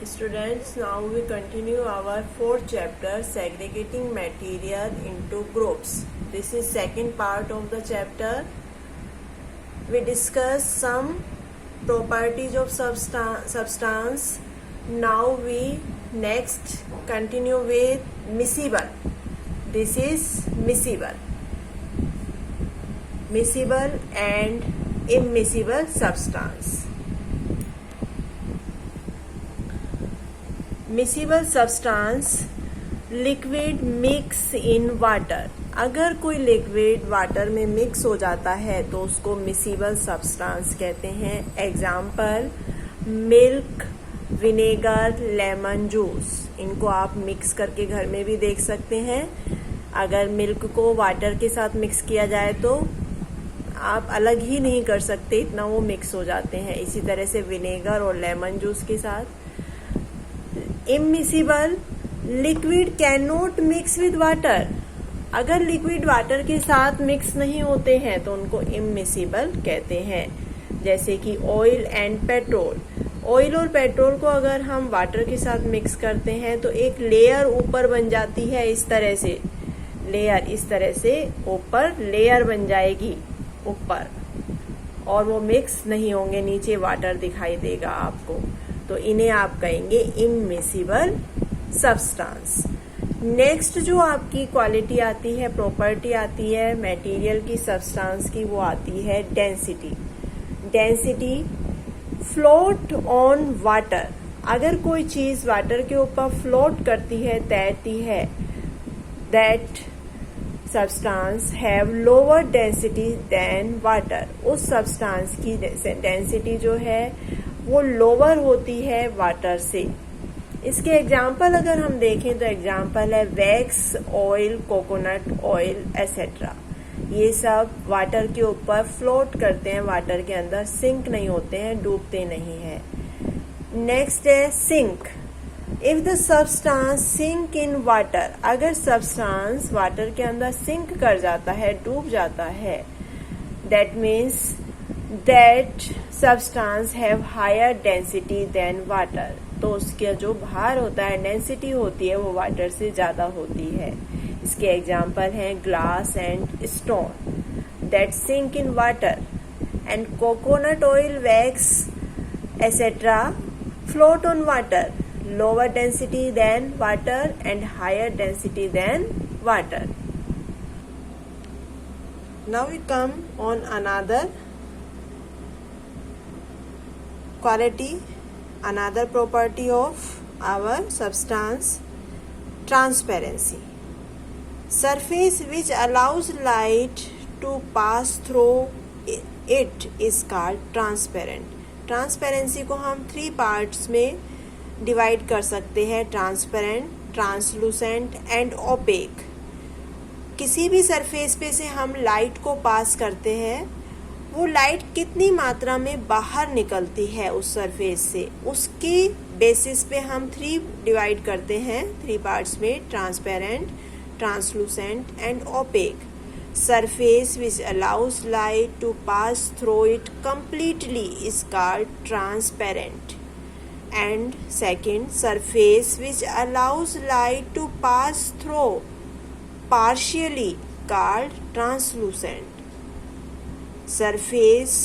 Students, now we continue our fourth chapter, segregating material into groups. This is second part of the chapter. We discuss some properties of substance. Now we next continue with miscible. This is miscible and immiscible substance. Miscible substance liquid mix in water. अगर कोई liquid water में mix हो जाता है तो उसको miscible substance कहते हैं. Example milk, vinegar, lemon juice. इनको आप मिक्स करके घर में भी देख सकते हैं. अगर मिल्क को वाटर के साथ मिक्स किया जाए तो आप अलग ही नहीं कर सकते, इतना वो मिक्स हो जाते हैं. इसी तरह से विनेगर और लेमन जूस के साथ. Immiscible liquid can not mix with water. अगर लिक्विड वाटर के साथ मिक्स नहीं होते हैं तो उनको इम्मिसिबल कहते हैं. जैसे कि ऑयल एंड पेट्रोल. ऑयल और पेट्रोल को अगर हम वाटर के साथ मिक्स करते हैं तो एक लेयर ऊपर बन जाती है. इस तरह से ऊपर लेयर बन जाएगी ऊपर, और वो मिक्स नहीं होंगे, नीचे वाटर दिखाई देगा आपको. तो इन्हें आप कहेंगे इम्मिसिबल सब्सटेंस. नेक्स्ट जो आपकी क्वालिटी आती है, प्रॉपर्टी आती है मटेरियल की, सब्सटेंस की, वो आती है density. Density float on water. अगर कोई चीज वाटर के ऊपर फ्लोट करती है, तैरती है, that substance have lower density than water. उस सब्सटेंस की डेंसिटी जो है वो लोअर होती है वाटर से. इसके एग्जाम्पल अगर हम देखें तो एग्जाम्पल है wax oil, coconut oil etcetera. ये सब वाटर के ऊपर फ्लोट करते हैं, वाटर के अंदर सिंक नहीं होते हैं, डूबते नहीं है. नेक्स्ट है sink. If the substance sink in water. अगर सब्सटेंस वाटर के अंदर सिंक कर जाता है, डूब जाता है, that means that substance have higher density than water. तो उसका जो भार होता है, डेंसिटी होती है, वो वाटर से ज्यादा होती है. इसके एग्जाम्पल हैं glass and stone that sink in water, and coconut oil, wax etcetera float on water, lower density than water and higher density than water. Now we come on another quality, another property of our substance, transparency. Surface which allows light to pass through it is called transparent. Transparency को हम 3 parts में divide कर सकते हैं. Transparent, translucent and opaque. किसी भी surface पे से हम लाइट को पास करते हैं, वो लाइट कितनी मात्रा में बाहर निकलती है उस सरफेस से, उसकी बेसिस पे हम 3 डिवाइड करते हैं 3 पार्ट्स में. Transparent, translucent and opaque. Surface which allows light to pass through it completely is called transparent. And second, surface which allows light to pass through partially called translucent. Surface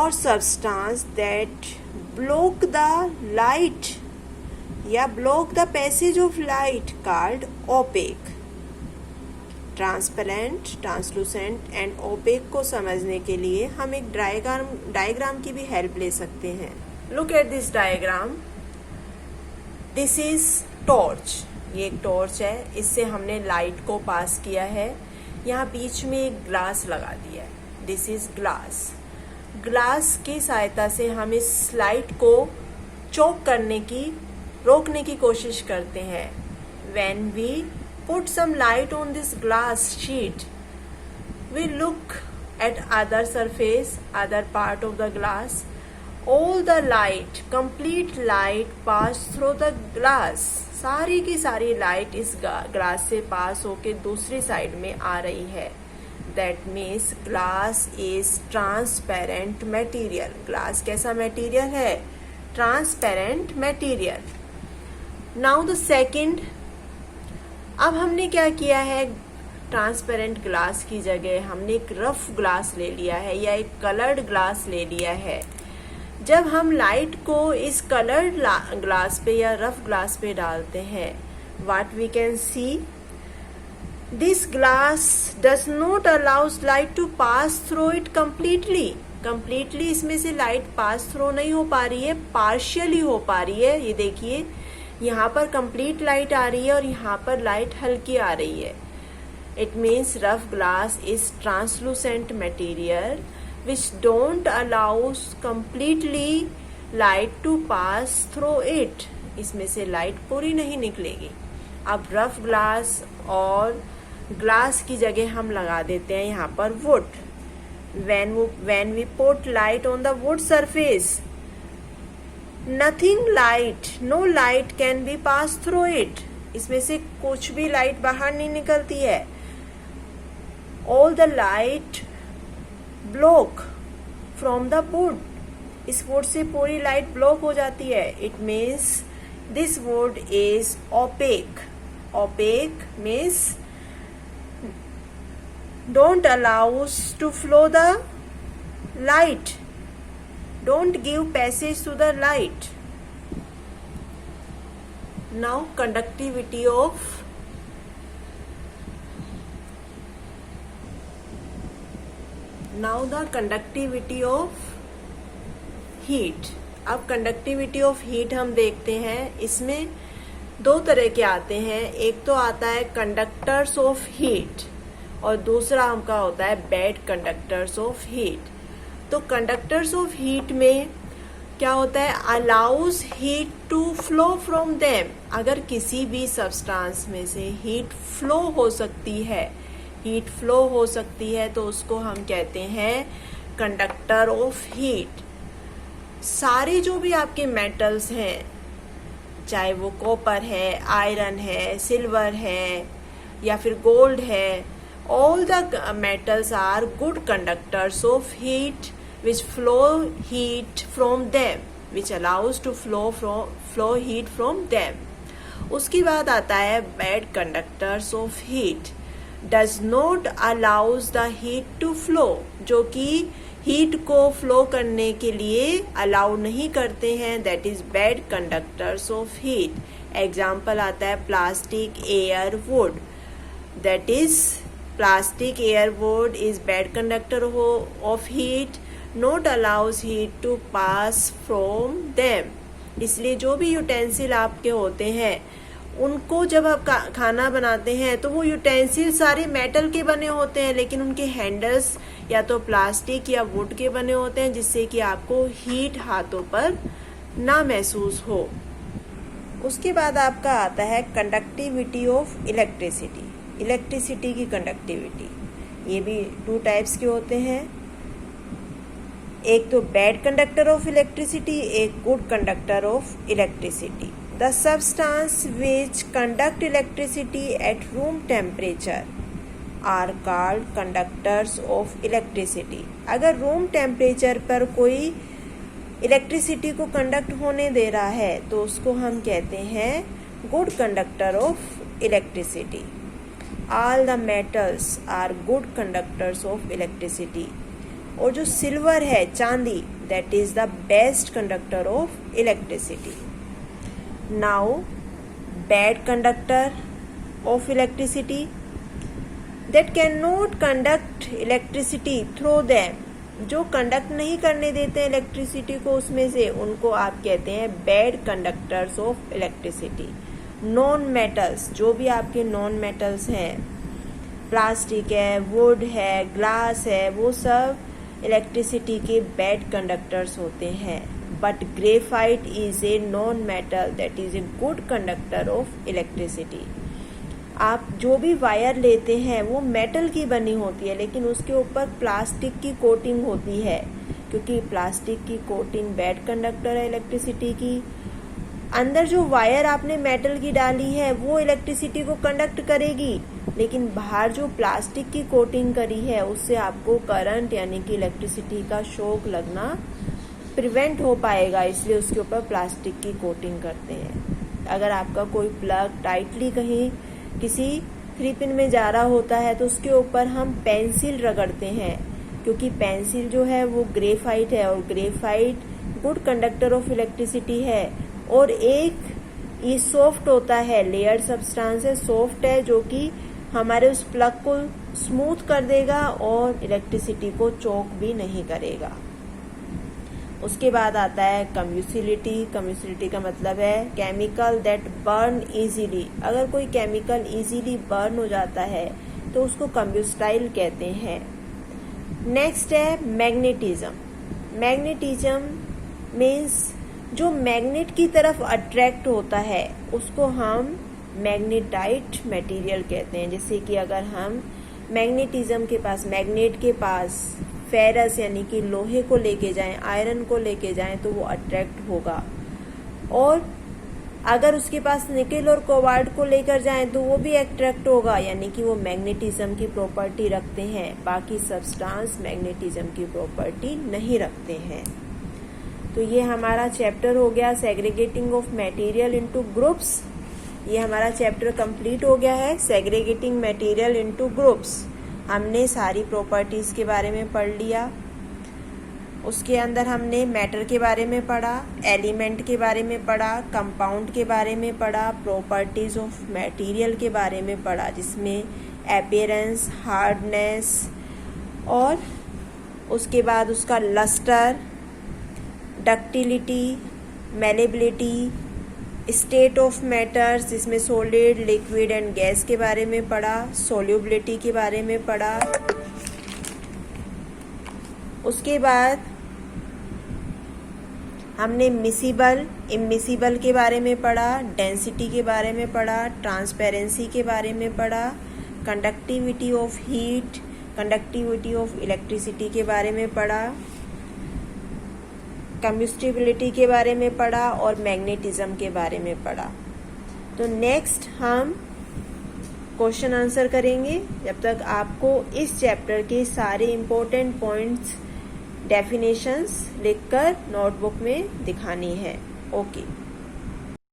or substance that block the light या block the passage of light called opaque. Transparent, translucent and opaque को समझने के लिए हम एक diagram की भी help ले सकते हैं. Look at this diagram. This is torch. ये एक टॉर्च है, इससे हमने लाइट को पास किया है. यहाँ बीच में एक ग्लास लगा दिया है. This is glass. ग्लास की सहायता से हम इस लाइट को रोकने की कोशिश करते हैं. When we put some light on this glass sheet, we look at other surface, other part of the glass. All the light, complete light pass through the glass. सारी की सारी लाइट इस ग्लास से पास होके दूसरी साइड में आ रही है. That means glass is transparent material. Glass कैसा मटेरियल है? Transparent material. Now the second, अब हमने क्या किया है, ट्रांसपेरेंट ग्लास की जगह हमने एक रफ ग्लास ले लिया है या एक कलर्ड ग्लास ले लिया है. जब हम लाइट को इस कलर्ड ग्लास पे या रफ ग्लास पे डालते हैं, what we can see, this glass does not allows light to pass through it completely इसमें से लाइट पास थ्रू नहीं हो पा रही है, पार्शियली हो पा रही है. ये देखिए, यहाँ पर कंप्लीट लाइट आ रही है और यहाँ पर लाइट हल्की आ रही है. It means rough glass is translucent material which don't allows completely light to pass through it. इसमें से लाइट पूरी नहीं निकलेगी. अब रफ ग्लास और ग्लास की जगह हम लगा देते हैं यहाँ पर would. when we put light on the wood surface, nothing light, no light can be passed through it. इसमें से कुछ भी लाइट बाहर नहीं निकलती है. all the light block from the wood, इस वुड से पूरी लाइट ब्लॉक हो जाती है. It means this wood is opaque. Opaque means don't allows to flow the light, don't give passage to the light. Now conductivity of Now the conductivity of heat. अब conductivity of heat हम देखते हैं. इसमें दो तरह के आते हैं. एक तो आता है conductors of heat और दूसरा हमका होता है bad conductors of heat. तो conductors of heat में क्या होता है, allows heat to flow from them. अगर किसी भी substance में से heat flow हो सकती है, हीट फ्लो हो सकती है, तो उसको हम कहते हैं कंडक्टर ऑफ हीट. सारे जो भी आपके मेटल्स हैं, चाहे वो कॉपर है, आयरन है, सिल्वर है या फिर गोल्ड है, all the metals are good conductors of heat which flow heat from them, which allows to flow heat from them. उसके बाद आता है bad conductors of heat. does not allows the heat to flow, जो कि heat को flow करने के लिए अलाउ नहीं करते हैं. That is bad conductors of heat. Example आता है plastic, air, wood. That is plastic, air, wood is bad conductor of heat, not allows heat to pass from them. इसलिए जो भी यूटेंसिल आपके होते हैं, उनको जब आप खाना बनाते हैं तो वो यूटेंसिल सारे मेटल के बने होते हैं, लेकिन उनके हैंडल्स या तो प्लास्टिक या वुड के बने होते हैं, जिससे कि आपको हीट हाथों पर ना महसूस हो. उसके बाद आपका आता है कंडक्टिविटी ऑफ इलेक्ट्रिसिटी. इलेक्ट्रिसिटी की कंडक्टिविटी, ये भी 2 टाइप्स के होते हैं. एक तो बैड कंडक्टर ऑफ इलेक्ट्रिसिटी, एक good conductor of electricity. The substance which conduct electricity at room temperature are called conductors of electricity. अगर रूम टेम्परेचर पर कोई इलेक्ट्रिसिटी को कंडक्ट होने दे रहा है तो उसको हम कहते हैं good conductor of electricity. All the metals are good conductors of electricity. और जो सिल्वर है, चांदी, that is the best conductor of electricity. Now, bad conductor of electricity that cannot conduct electricity through them. जो conduct नहीं करने देते हैं electricity को उसमें से, उनको आप कहते हैं bad conductors of electricity. Non metals, जो भी आपके नॉन मेटल्स हैं, प्लास्टिक है, वुड है, ग्लास है, वो सब इलेक्ट्रिसिटी के बैड कंडक्टर्स होते हैं. But graphite is a non metal that is a good conductor of electricity. आप जो भी वायर लेते हैं वो मेटल की बनी होती है, लेकिन उसके ऊपर प्लास्टिक की कोटिंग होती है, क्योंकि प्लास्टिक की कोटिंग बैड कंडक्टर है इलेक्ट्रिसिटी की. अंदर जो वायर आपने मेटल की डाली है वो इलेक्ट्रिसिटी को कंडक्ट करेगी, लेकिन बाहर जो प्लास्टिक की कोटिंग करी है उससे आपको करंट यानी कि इलेक्ट्रिसिटी का शॉक लगना प्रिवेंट हो पाएगा, इसलिए उसके ऊपर प्लास्टिक की कोटिंग करते हैं। अगर आपका कोई प्लग टाइटली कहीं किसी 3 पिन में जा रहा होता है तो उसके ऊपर हम पेंसिल रगड़ते हैं, क्योंकि पेंसिल जो है वो ग्रेफाइट है और graphite good conductor of electricity है। और एक ये सॉफ्ट होता है, लेयर सब्सटेंस है, सॉफ्ट है, जो कि हमारे उस प्लग को स्मूथ कर देगा और इलेक्ट्रिसिटी को चोक भी नहीं करेगा। उसके बाद आता है कम्ब्यूसिबिलिटी। कम्ब्यूसिबिलिटी का मतलब है केमिकल दैट बर्न इजीली। अगर कोई केमिकल इजीली बर्न हो जाता है तो उसको कम्ब्यूस्टाइल कहते हैं। नेक्स्ट है मैग्नेटिज्म। मैग्नेटिज्म मीन्स जो मैग्नेट की तरफ अट्रैक्ट होता है उसको हम मैग्नेटाइट मटेरियल कहते हैं। जैसे कि अगर हम मैग्नेटिज्म के पास, मैग्नेट के पास फेरस यानी कि लोहे को लेके जाएं, आयरन को लेके जाएं तो वो अट्रैक्ट होगा। और अगर उसके पास निकेल और कोबाल्ट को लेकर जाएं तो वो भी अट्रैक्ट होगा, यानी कि वो मैग्नेटिज्म की प्रॉपर्टी रखते हैं। बाकी सब्सटेंस मैग्नेटिज्म की प्रॉपर्टी नहीं रखते हैं। तो ये हमारा चैप्टर हो गया segregating of material into groups. ये हमारा चैप्टर कंप्लीट हो गया है, सेग्रीगेटिंग मटेरियल इनटू ग्रुप्स। हमने सारी प्रॉपर्टीज के बारे में पढ़ लिया। उसके अंदर हमने मैटर के बारे में पढ़ा, एलिमेंट के बारे में पढ़ा, कंपाउंड के बारे में पढ़ा, प्रॉपर्टीज ऑफ मटेरियल के बारे में पढ़ा, जिसमें अपीयरेंस, हार्डनेस और उसके बाद उसका lustre, ductility, malleability, state of matters, जिसमें सॉलिड, लिक्विड एंड गैस के बारे में पढ़ा, सोल्यूबिलिटी के बारे में पढ़ा। उसके बाद हमने मिसिबल, इमिसिबल के बारे में पढ़ा, डेंसिटी के बारे में पढ़ा, ट्रांसपेरेंसी के बारे में पढ़ा, conductivity of heat, conductivity of electricity के बारे में पढ़ा, कम्ब्यूस्टिबिलिटी के बारे में पढ़ा और मैग्नेटिज्म के बारे में पढ़ा। तो नेक्स्ट हम क्वेश्चन आंसर करेंगे। जब तक आपको इस चैप्टर के सारे इम्पोर्टेंट पॉइंट्स, डेफिनेशंस लिखकर नोटबुक में दिखानी है। ओके।